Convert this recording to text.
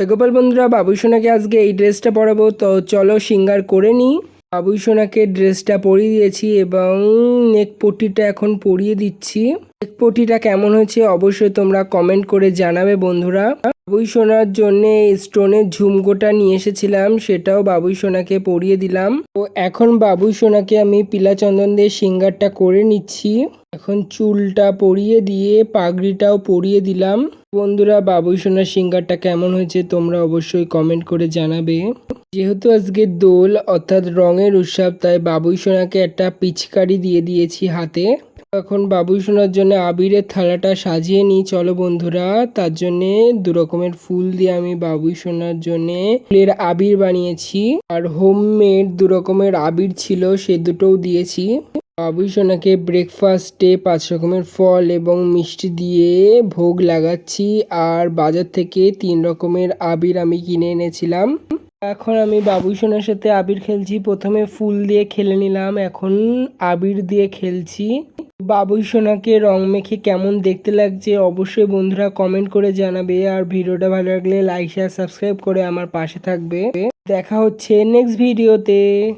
গোপাল বন্ধুরা, বাবুই সোনাকে আজকে এই ড্রেসটা পরাবো, তো চলো সিঙ্গার করে নিই। বাবুই সোনাকে ড্রেসটা পরিয়ে দিয়েছি এবং নেক পট্টিটা এখন পরিয়ে দিচ্ছি। নেক পট্টিটা কেমন হয়েছে অবশ্যই তোমরা কমেন্ট করে জানাবে বন্ধুরা। বাবুই সোনার জন্য স্টোনের ঝুমকোটা নিয়ে এসেছিলাম, সেটাও বাবুই সোনাকে পরিয়ে দিলাম। তো এখন বাবুই সোনাকে আমি পিলা চন্দন দিয়ে সিঙ্গারটা করে নিচ্ছি। এখন চুলটা পরিয়ে দিয়ে পাগড়িটাও পরিয়ে দিলাম। বন্ধুরা, বাবুই সোনার সিঙ্গারটা কেমন হয়েছে তোমরা অবশ্যই কমেন্ট করে জানাবে। যেহেতু আজকে দোল অর্থাৎ রঙের উৎসব, তাই বাবুই সোনাকে একটা পিচকারি দিয়ে দিয়েছি হাতে। এখন বাবুই সোনার জন্য আবিরের থালাটা সাজিয়ে নিই চলো বন্ধুরা। তার জন্যে দু রকমের ফুল দিয়ে আমি বাবুই সোনার জন্যে ফুলের আবির বানিয়েছি, আর হোমমেড দু রকমের আবির ছিল, সে দুটোও দিয়েছি। বাবুই সোনাকে ব্রেকফাস্টে 5 রকমের ফল এবং মিষ্টি দিয়ে ভোগ লাগাচ্ছি, আর বাজার থেকে 3 রকমের আবির আমি কিনে এনেছিলাম। এখন আমি বাবুই সোনার সাথে আবির খেলছি। প্রথমে ফুল দিয়ে খেলে নিলাম, এখন আবির দিয়ে খেলছি। বাবুই সোনাকে রং মেখে কেমন দেখতে লাগছে অবশ্যই বন্ধুরা কমেন্ট করে জানাবে, আর ভিডিওটা ভালো লাগলে লাইক শেয়ার সাবস্ক্রাইব করে আমার পাশে থাকবে। দেখা হচ্ছে নেক্সট ভিডিওতে।